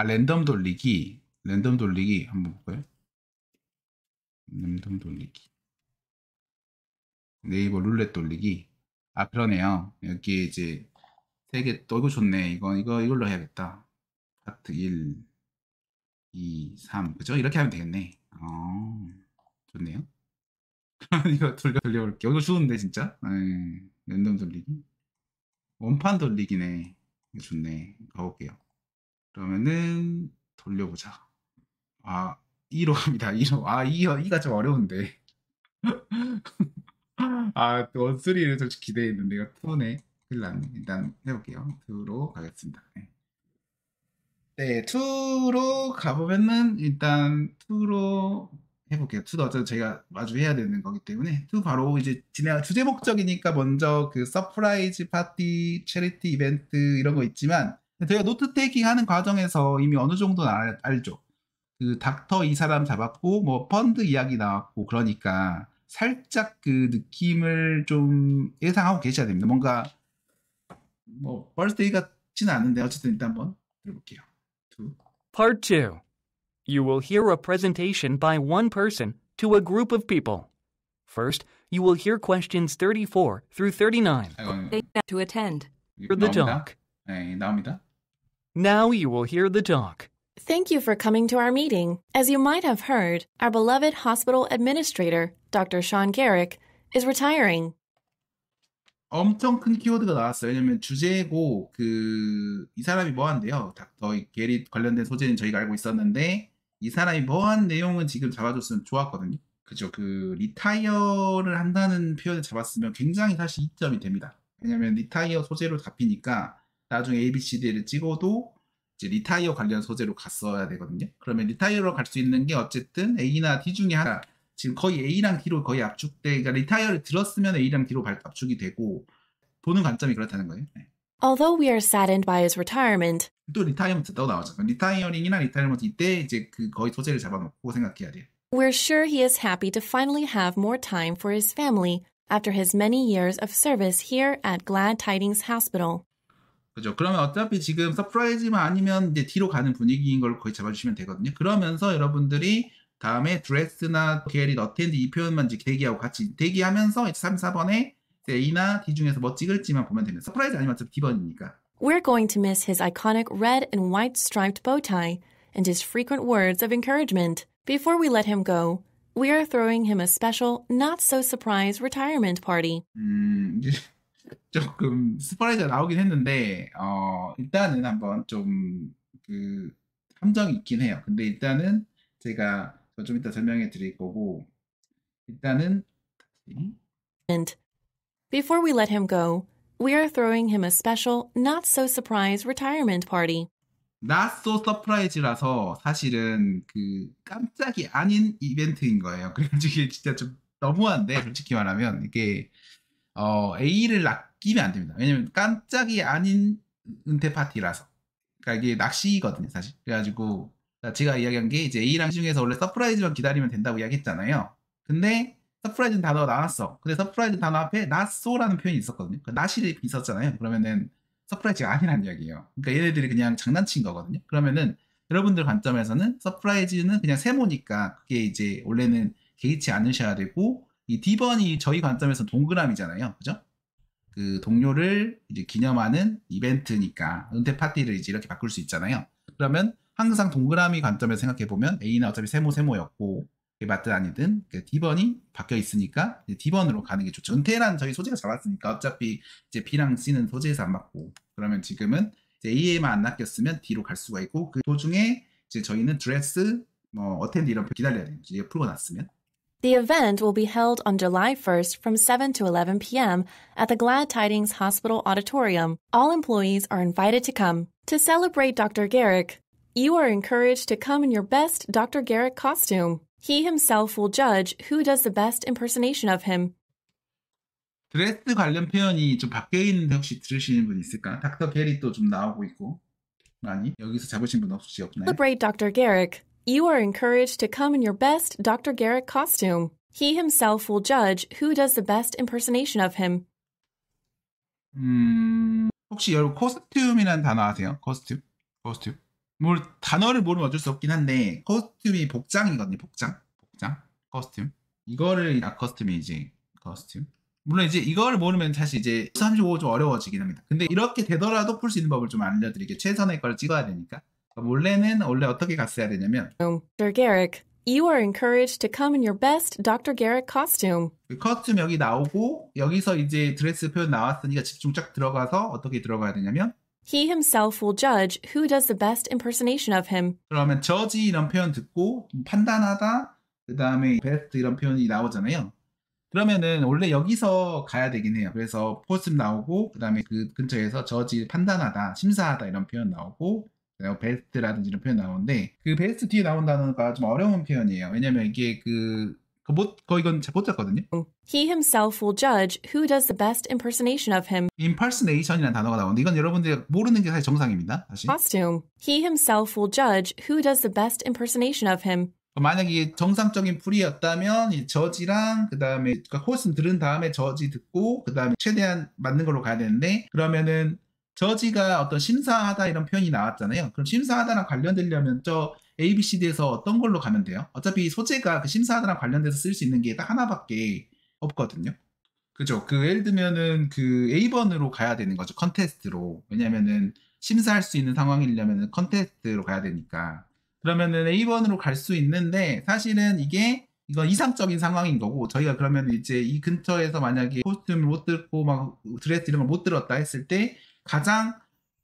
랜덤 돌리기 한번 볼까요? 랜덤 돌리기. 네이버 룰렛 돌리기. 아, 그러네요. 여기 이제 세 개, 또 이거 좋네. 이걸로 해야겠다. 파트 1, 2, 3. 그죠? 이렇게 하면 되겠네. 좋네요. 이거 돌려볼게요. 이거 좋은데, 진짜? 랜덤 돌리기. 원판 돌리기네. 이거 좋네. 가볼게요. 그러면은, 돌려보자. 아, 2로 갑니다. 2로. 아, 2가 좀 어려운데. 아, 또 원쓰리를 좀 기대했는데, 이거 2네. 큰일 났네. 일단 해볼게요. 2로 가겠습니다. 네. 네, 2로 가보면은 일단 2로 해볼게요. 2도 어차피 저희가 마주해야 되는 거기 때문에 2 바로 이제 진행 주제 목적이니까 먼저 그 서프라이즈 파티, 체리티 이벤트 이런 거 있지만 저희가 노트 테이킹 하는 과정에서 이미 어느 정도는 알죠. 그 닥터 이 사람 잡았고 뭐 펀드 이야기 나왔고 그러니까 살짝 그 느낌을 좀 예상하고 계셔야 됩니다. 뭔가 뭐 벌스데이 같지는 않은데 어쨌든 일단 한번 들어볼게요. 2. Part 2. You will hear a presentation by one person to a group of people. First, you will hear questions 34 through 39. To attend. Hear the talk. 네, 나옵니다. Now you will hear the talk. Thank you for coming to our meeting. As you might have heard, our beloved hospital administrator, Dr. Sean Garrick, is retiring. 엄청 큰 키워드가 나왔어요. 왜냐면 주제고 이 사람이 뭐 한대요. 닥터 게리 관련된 소재는 저희가 알고 있었는데 이 사람이 뭐 한 내용은 지금 잡아줬으면 좋았거든요. 그죠? 그 리타이어를 한다는 표현을 잡았으면 굉장히 사실 이점이 됩니다. 왜냐면 리타이어 소재로 잡히니까 나중에 ABCD를 찍어도 이제 리타이어 관련 소재로 갔어야 되거든요. 그러면 리타이어로 갈 수 있는 게 어쨌든 A나 D 중에 하나. 지금 거의 A랑 D로 거의 압축돼, 그러니까 리타이어를 들었으면 A랑 D로 압축이 되고 보는 관점이 그렇다는 거예요. 네. Although we are saddened by his retirement, 또 리타이어먼트 또 나오죠. 리타이어링이나 리타이어먼트 이때 이제 그 거의 소재를 잡아놓고 생각해야 돼요. we're sure he is happy to finally have more time for his family after his many years of service here at Glad Tidings Hospital. 그죠? 그러면 어차피 지금 서프라이즈만 아니면 이제 D로 가는 분위기인 걸 거의 잡아주시면 되거든요. 그러면서 여러분들이 다음에 드레스나 게릿, 어텐드 이 표현만 이제 대기하고 같이 대기하면서 3, 4번에 A나 D 중에서 뭐 찍을지만 보면 됩니다. 서프라이즈 아니면 어차피 D번이니까. We're going to miss his iconic red and white striped bow tie and his frequent words of encouragement. Before we let him go, we are throwing him a special, not-so-surprise retirement party. 이제 조금 스포라이즈가 나오긴 했는데 일단은 한번 좀 그 함정이 있긴 해요. 근데 일단은 제가 좀 이따 설명해 드릴 거고 일단은 And before we let him go, we are throwing him a special, not-so-surprise retirement party. not so surprise라서 사실은 그 깜짝이 아닌 이벤트인 거예요. 그래가지고 이게 진짜 좀 너무한데 솔직히 말하면 이게 A를 낚이면 안 됩니다. 왜냐면 깜짝이 아닌 은퇴 파티라서. 그러니까 이게 낚시거든요, 사실. 그래가지고 제가 이야기한 게 이제 A랑 C 중에서 원래 서프라이즈만 기다리면 된다고 이야기했잖아요. 근데 서프라이즈 단어가 나왔어. 근데 서프라이즈 단어 앞에 not so라는 표현이 있었거든요. 그 not이 있었잖아요. 그러면은 서프라이즈가 아니란 이야기예요. 그러니까 얘네들이 그냥 장난친 거거든요. 그러면은 여러분들 관점에서는 서프라이즈는 그냥 세모니까 그게 이제 원래는 개의치 않으셔야 되고 이 D번이 저희 관점에서 동그라미잖아요. 그죠? 그 동료를 이제 기념하는 이벤트니까 은퇴 파티를 이제 이렇게 바꿀 수 있잖아요. 그러면 항상 동그라미 관점에서 생각해보면 A는 어차피 세모였고 맞든 아니든 D번이 바뀌어 있으니까 D번으로 가는 게 좋죠. 은퇴란 저희 소재가 잡았으니까 어차피 이제 B랑 C는 소재에서 안 맞고 그러면 지금은 이제 A에만 안 낚였으면 D로 갈 수가 있고 그 도중에 이제 저희는 드레스, 뭐 어텐드 이런 표 기다려야 돼요. 이제 풀고 났으면. The event will be held on July 1st from 7 to 11 p.m. at the Glad Tidings Hospital Auditorium. All employees are invited to come. To celebrate Dr. Garrick, you are encouraged to come in your best Dr. Garrick costume. He himself will judge who does the best impersonation of him. 드레스 관련 표현이 좀 바뀌어 있는데 혹시 들으시는 분 있을까? 닥터 게리도 좀 나오고 있고 많이 여기서 잡으신 분 혹시 없나요? Celebrate Dr. Garrick. You are encouraged to come in your best Dr. Garrick costume. He himself will judge who does the best impersonation of him. 혹시 여러분 코스튬이라는 단어 아세요? 코스튬? 뭘 단어를 모르면 어쩔 수 없긴 한데 코스튬이 복장이거든요. 복장 코스튬. 이거를 커스텀이지 커스튬. 물론 이제 이거를 모르면 사실 이제 35 좀 어려워지긴 합니다. 근데 이렇게 되더라도 풀 수 있는 법을 좀 알려드릴게요. 최선의 걸 찍어야 되니까. 원래 어떻게 갔어야 되냐면 Dr. Garrick, you are encouraged to come in your best Dr. Garrick costume. 그 커스튬 여기 나오고 여기서 이제 드레스 표현 나왔으니까 집중 쫙 들어가서 어떻게 들어가야 되냐면 He himself will judge who does the best impersonation of him. 그러면 저지 이런 표현 듣고 판단하다 그 다음에 베스트 이런 표현이 나오잖아요. 그러면은 원래 여기서 가야 되긴 해요. 그래서 포스트 나오고 그 다음에 그 근처에서 저지 판단하다 심사하다 이런 표현 나오고 베스트라든지 이런 표현 나오는데 그 베스트 뒤에 나온 단어가 좀 어려운 표현이에요. 왜냐면 이게 거의 이건 잘 못 잡거든요. He himself will judge who does the best impersonation of him. impersonation이라는 단어가 나오는데 이건 여러분들 모르는 게 사실 정상입니다. 다시. Costume. He himself will judge who does the best impersonation of him. 만약에 이게 정상적인 풀이였다면 이 저지랑 그 다음에 코스튬 들은 다음에 저지 듣고 그 다음에 최대한 맞는 걸로 가야 되는데 그러면은 저지가 어떤 심사하다 이런 표현이 나왔잖아요. 그럼 심사하다랑 관련되려면 저 ABCD에서 어떤 걸로 가면 돼요? 어차피 소재가 그 심사하다랑 관련돼서 쓸 수 있는 게 딱 하나밖에 없거든요. 그죠? 예를 들면은 그 A번으로 가야 되는 거죠. 컨테스트로. 왜냐면은 심사할 수 있는 상황이려면은 컨테스트로 가야 되니까. 그러면은 A번으로 갈 수 있는데 사실은 이건 이상적인 상황인 거고 저희가 그러면 이제 이 근처에서 만약에 코스튬을 못 듣고 막 드레스 이런 걸 못 들었다 했을 때 가장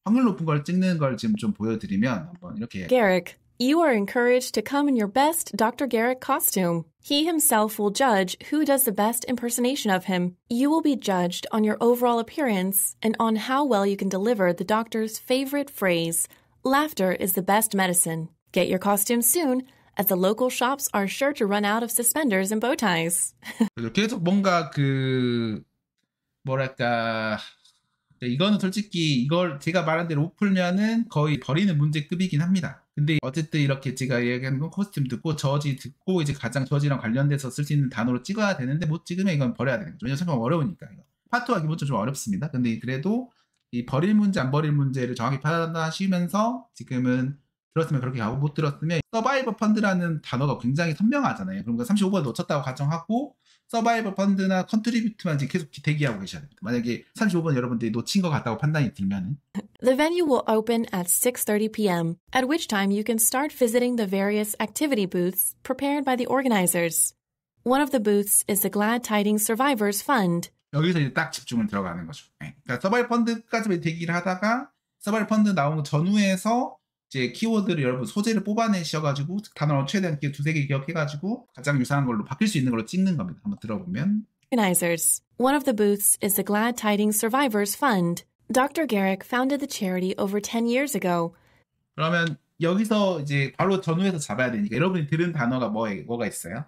확률 높은 걸 찍는 걸 지금 좀 보여드리면 한번 이렇게 Garrick, you are encouraged to come in your best Dr. Garrick costume. He himself will judge who does the best impersonation of him. You will be judged on your overall appearance and on how well you can deliver the doctor's favorite phrase, laughter is the best medicine. Get your costume soon, as the local shops are sure to run out of suspenders and bow ties. 계속 뭔가 뭐랄까 이거는 솔직히 이걸 제가 말한 대로 못 풀면은 거의 버리는 문제급이긴 합니다. 근데 어쨌든 이렇게 제가 얘기하는 건 코스튬 듣고 저지 듣고 이제 가장 저지랑 관련돼서 쓸 수 있는 단어로 찍어야 되는데 못 찍으면 이건 버려야 되는 거죠. 왜냐면 정말 어려우니까. 파트가 기본적으로 좀 어렵습니다. 근데 그래도 이 버릴 문제 안 버릴 문제를 정확히 판단하시면서 지금은 들었으면 그렇게 가고 못 들었으면 서바이벌 펀드라는 단어가 굉장히 선명하잖아요. 그러니까 35번을 놓쳤다고 가정하고 서바이벌 펀드나 컨트리뷰트만 지금 계속 대기하고 계셔야 됩니다. 만약에 35번 여러분들이 놓친 것 같다고 판단이 들면 The venue will open at 6:30 p.m., at which time you can start visiting the various activity booths prepared by the organizers. One of the booths is the Glad Tidings Survivors Fund. 여기서 이제 딱 집중을 들어가는 거죠. 그러니까 서바이벌 펀드까지 대기를 하다가 서바이벌 펀드 나온 전후에서 이제 키워드를 여러분 소재를 뽑아내셔가지고 단어를 최대한 두세 개 기억해가지고 가장 유사한 걸로 바뀔 수 있는 걸로 찍는 겁니다. 한번 들어보면 Organizers. One of the booths is the Glad Tidings Survivors Fund. Dr. Garrick founded the charity over 10 years ago. 그러면 여기서 이제 바로 전후에서 잡아야 되니까 여러분이 들은 단어가 뭐가 있어요?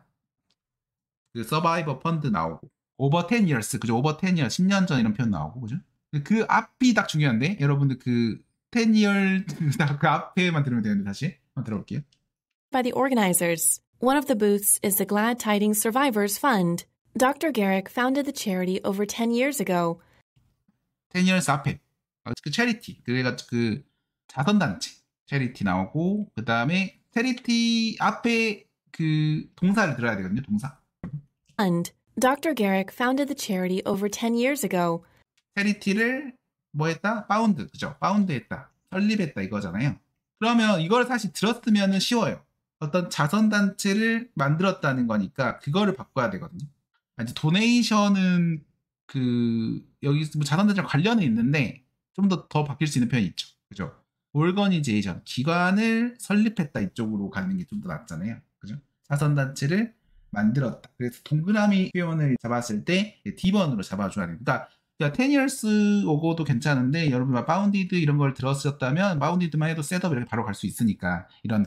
그 서바이벌 펀드 나오고 over 10 years 그죠? over 10 years 10년 전 이런 표현 나오고 그죠? 그 앞이 딱 중요한데 여러분들 10 year 그 앞에만 들으면 되는데 다시 한번 들어볼게요. By the organizers. One of the booths is the Glad Tidings Survivors Fund. Dr. Garrick founded the charity over 10 years ago. 10 years 앞에 그 체리티 그래가지고 그 자선단체 체리티 나오고 그 다음에 체리티 앞에 그 동사를 들어야 되거든요. 동사. Fund. Dr. Garrick founded the charity over 10 years ago. 체리티를 뭐 했다? 파운드 그죠? 파운드 했다. 설립했다 이거잖아요. 그러면 이걸 사실 들었으면 쉬워요. 어떤 자선단체를 만들었다는 거니까 그거를 바꿔야 되거든요. 이제 도네이션은 여기 뭐 자선단체랑 관련은 있는데 좀 더 바뀔 수 있는 표현이 있죠. 그죠? 오르거니제이션 기관을 설립했다 이쪽으로 가는 게 좀 더 낫잖아요. 그죠? 자선단체를 만들었다. 그래서 동그라미 표현을 잡았을 때 D번으로 잡아줘야 됩니다. 그러니까 10 years 오고도 괜찮은데 여러분 바운디드 이런 걸 들었었다면 바운디드만 해도 셋업 이렇게 바로 갈 수 있으니까 이런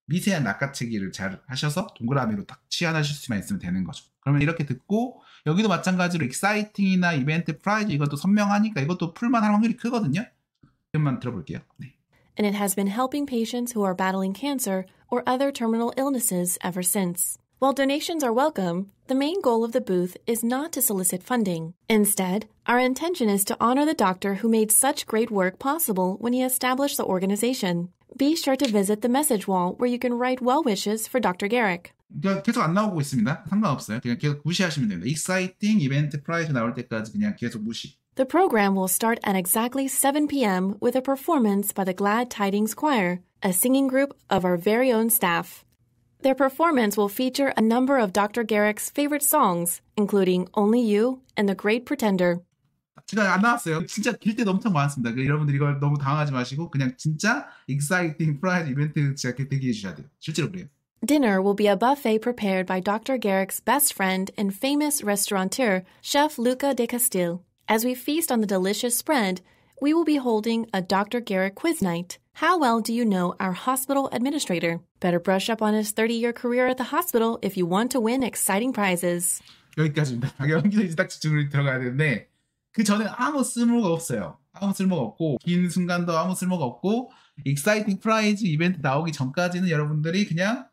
미세한 낚아채기를 잘 하셔서 동그라미로 딱 치환하실 수만 있으면 되는 거죠. 그러면 이렇게 듣고 여기도 마찬가지로 exciting이나 이벤트 프라이즈 이것도 선명하니까 이것도 풀만할 확률이 크거든요. 이것만 들어볼게요. 네. And it has been helping patients who are battling cancer or other terminal illnesses ever since. While donations are welcome, the main goal of the booth is not to solicit funding. Instead, our intention is to honor the doctor who made such great work possible when he established the organization. Be sure to visit the message wall where you can write well wishes for Dr. Garrick. 계속 안 나오고 있습니다. 상관없어요. 그냥 계속 무시하시면 됩니다. Exciting Event Prize 나올 때까지 그냥 계속 무시. The program will start at exactly 7 p.m. with a performance by the Glad Tidings Choir, a singing group of our very own staff. Their performance will feature a number of Dr. Garrick's favorite songs, including Only You and The Great Pretender. 제가 안 나왔어요. 진짜 길 때도 엄청 많았습니다. 여러분들 이걸 너무 당황하지 마시고 그냥 진짜 Exciting Prize 이벤트 진짜 대기해 주셔야 돼요. 실제로 그래요. Dinner will be a buffet prepared by Dr. Garrick's best friend and famous restaurateur, Chef Luca de Castile. As we feast on the delicious spread, we will be holding a Dr. Garrick quiz night. How well do you know our hospital administrator? Better brush up on his 30-year career at the hospital if you want to win exciting prizes. 여기까지입니다. 여기서 이제 딱 집중을 들어가야 되는데 그 전에 아무 쓸모가 없어요. 아무 쓸모가 없고 긴 순간도 아무 쓸모가 없고 Exciting Prize 이벤트 나오기 전까지는 여러분들이 그냥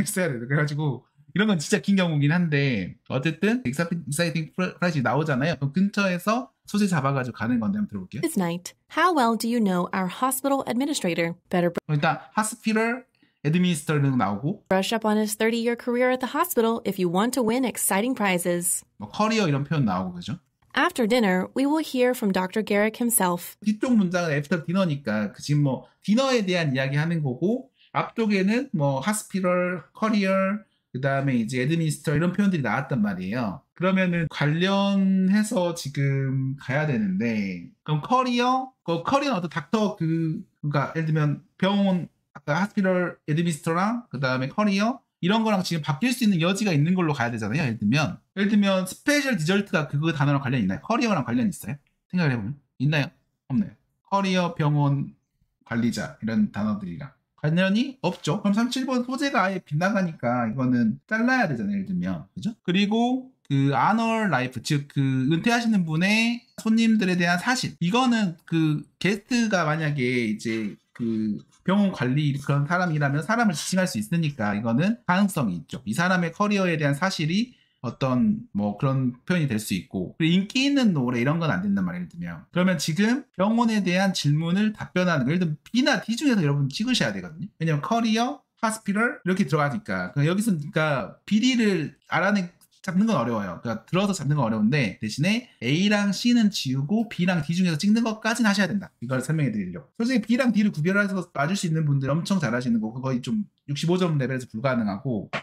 있어야 돼요. 그래가지고 이런 건 진짜 긴 경우긴 한데 어쨌든 Exciting Prize 나오잖아요. 그럼 근처에서 소재 잡아가지고 가는 건데 한번 들어볼게요. This night, how well do you know our hospital administrator? Better 일단 Hospital Administrator는 나오고 brush up on his 30-year career at the hospital if you want to win exciting prizes. 커리어 이런 표현 나오고 그죠? After dinner, we will hear from Dr. Garrick himself. 뒤쪽 문장은 애프터 디너니까 지금 뭐 디너에 대한 이야기 하는 거고 앞쪽에는 뭐 Hospital, Career 그 다음에 이제 애드미니스터 이런 표현들이 나왔단 말이에요. 그러면은 관련해서 지금 가야 되는데 그럼 커리어는 어떤 닥터 그러니까 예를 들면 병원 아까 하스피럴 애드미니스터랑 그 다음에 커리어 이런 거랑 지금 바뀔 수 있는 여지가 있는 걸로 가야 되잖아요. 예를 들면 스페셜 디저트가 그 단어랑 관련 있나요? 커리어랑 관련 있어요? 생각을 해보면 있나요? 없나요? 커리어 병원 관리자 이런 단어들이랑 관련이 없죠. 그럼 37번 소재가 아예 빗나가니까 이거는 잘라야 되잖아요. 예를 들면. 그죠? 그리고 그 아널 라이프, 즉 그 은퇴하시는 분의 손님들에 대한 사실. 이거는 그 게스트가 만약에 이제 그 병원 관리 그런 사람이라면 사람을 지칭할 수 있으니까 이거는 가능성이 있죠. 이 사람의 커리어에 대한 사실이 어떤 뭐 그런 표현이 될 수 있고 그리고 인기 있는 노래 이런 건 안 된단 말이에요. 예를 들면 그러면 지금 병원에 대한 질문을 답변하는 거 예를 들면 B나 D 중에서 여러분 찍으셔야 되거든요. 왜냐면 커리어, 하스피럴 이렇게 들어가니까 여기서 그러니까 비리를 잡는 건 어려워요. 그러니까 들어서 잡는 건 어려운데 대신에 A랑 C는 지우고 B랑 D 중에서 찍는 것까지는 하셔야 된다. 이걸 설명해 드리려고. 솔직히 B랑 D를 구별해서 맞을 수 있는 분들 엄청 잘하시는 거고 거의 좀 65점 레벨에서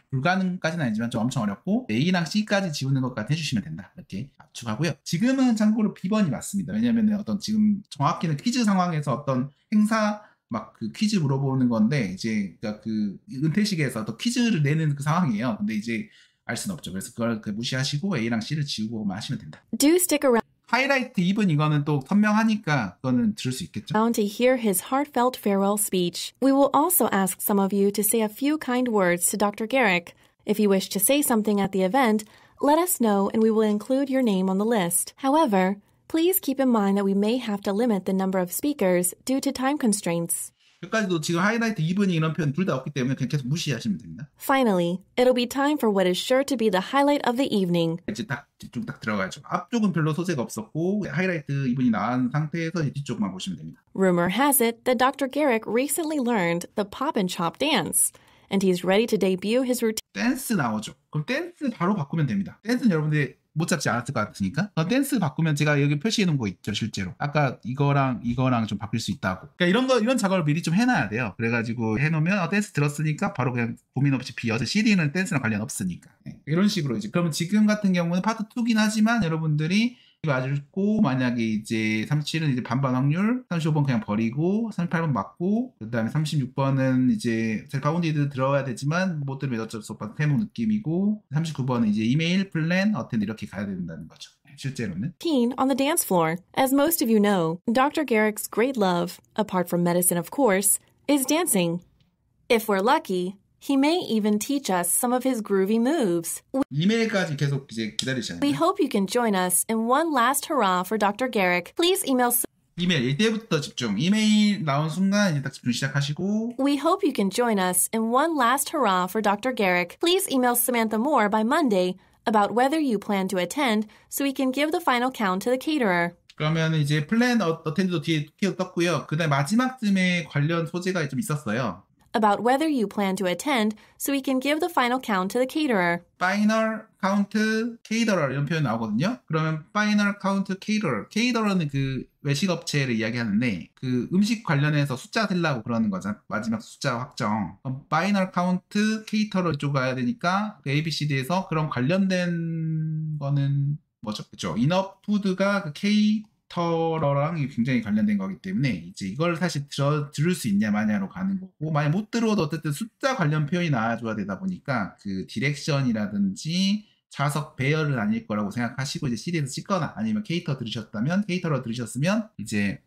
불가능까지는 아니지만 좀 엄청 어렵고 A랑 C까지 지우는 것까지 해주시면 된다. 이렇게 압축하고요. 지금은 참고로 B번이 맞습니다. 왜냐하면 어떤 지금 정확히는 퀴즈 상황에서 어떤 행사 막 그 퀴즈 물어보는 건데 이제 그러니까 그 은퇴식에서 또 퀴즈를 내는 그 상황이에요. 근데 이제 알 수는 없죠. 그래서 그걸 무시하시고 A랑 C를 지우고만 하시면 된다. Do stick around 하이라이트 2분 이거는 또 선명하니까 그거는 들을 수 있겠죠. to hear his heartfelt farewell speech. We will also ask some of you to say a few kind words to Dr. Garrick. If you wish to say something at the event, let us know and we will include your name on the list. However, please keep in mind that we may have to limit the number of speakers due to time constraints. 여기까지도 지금 하이라이트 2분이 이런 표현 둘 다 없기 때문에 그냥 계속 무시하시면 됩니다. Finally, it'll be time for what is sure to be the highlight of the evening. 이제 뒤쪽 딱 들어가야죠. 앞쪽은 별로 소재가 없었고 하이라이트 2분이 나온 상태에서 뒤쪽만 보시면 됩니다. Rumor has it that Dr. Garrick recently learned the pop and chop dance, and he's ready to debut his routine. 댄스 나오죠. 그럼 댄스 바로 바꾸면 됩니다. 댄스는 여러분들 못 잡지 않았을 것 같으니까 댄스 바꾸면 제가 여기 표시해 놓은 거 있죠. 실제로 아까 이거랑 좀 바뀔 수 있다고. 그러니까 이런 작업을 미리 좀 해놔야 돼요. 그래가지고 해놓으면 댄스 들었으니까 바로 그냥 고민 없이 비워서 CD는 댄스랑 관련 없으니까 이런 식으로 이제 그러면 지금 같은 경우는 파트 2긴 하지만 여러분들이 맞고 만약에 이제 37은 이제 반반 확률 35번 그냥 버리고 38번 맞고 그 다음에 36번은 이제 파운디드 들어야 되지만 못 들으면 어쩔 수 없다 태몽 느낌이고 39번은 이제 이메일 플랜 어텐드 이렇게 가야 된다는 거죠. 실제로는 On the dance floor. As most of you know, Dr. Garrick's great love, apart from medicine of course, is dancing. If we're lucky, he may even teach us some of his groovy moves. 이메일까지 계속 이제 기다리셔야 We 돼요. hope you can join us in one last hurrah for Dr. Garrick. Please email 이메일 이때부터 집중. 이메일 나온 순간 이제 딱 집중 시작하시고. We hope you can join us in one last hurrah for Dr. Garrick. Please email Samantha Moore by Monday about whether you plan to attend so we can give the final count to the caterer. 그러면 이제 플랜 어텐드도 뒤에 계속 떴고요. 그다음 마지막쯤에 관련 소재가 좀 있었어요. About whether you plan to attend so we can give the final count to the caterer. 파이널 카운트 케이터러 이런 표현 나오거든요. 그러면 파이널 카운트 케이터러, 케이터러는 그 외식 업체를 이야기하는데 그 음식 관련해서 숫자 세려고 그러는 거잖아. 마지막 숫자 확정. 파이널 카운트 케이터러 이쪽 가야 되니까 그 ABCD에서 그런 관련된 거는 뭐죠? 그죠? 인어푸드가 그 케이터러랑 굉장히 관련된 거기 때문에 이제 이걸 사실 들을 수 있냐 마냐로 가는 거고, 만약 못 들어도 어쨌든 숫자 관련 표현이 나와줘야 되다 보니까 그 디렉션이라든지 좌석 배열은 아닐 거라고 생각하시고 이제 CD에서 찍거나 아니면 케이터러 들으셨으면 이제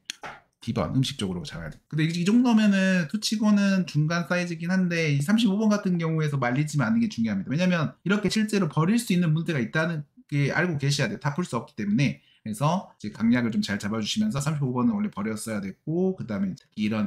D번 음식 쪽으로 잡아야 돼. 근데 이 정도면은 투치고는 중간 사이즈긴 한데 이 35번 같은 경우에서 말리지 않는 게 중요합니다. 왜냐면 이렇게 실제로 버릴 수 있는 문제가 있다는 게 알고 계셔야 돼요. 다 풀 수 없기 때문에. 그래서 이제 강약을 좀 잘 잡아주시면서 35번은 원래 버렸어야 됐고, 그 다음에 이런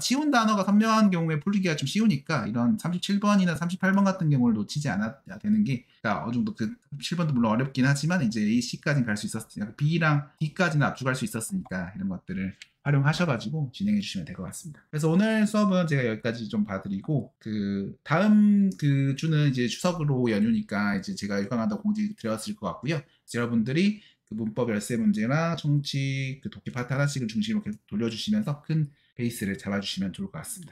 쉬운 단어가 선명한 경우에 풀기가 좀 쉬우니까 이런 37번이나 38번 같은 경우를 놓치지 않아야 되는 게, 그러니까 어느 정도 그 37번도 물론 어렵긴 하지만 이제 A, C까지는 갈 수 있었으니까 B랑 D까지는 압축할 수 있었으니까 이런 것들을 활용하셔가지고 진행해 주시면 될 것 같습니다. 그래서 오늘 수업은 제가 여기까지 좀 봐드리고, 그 다음 그 주는 이제 추석으로 연휴니까 이제 제가 육강한다고 공지 드렸을 것 같고요. 여러분들이 그 문법 열세 문제나 청취 그 독해 파트 하나씩을 중심으로 계속 돌려주시면서 큰 베이스를 잡아주시면 좋을 것 같습니다.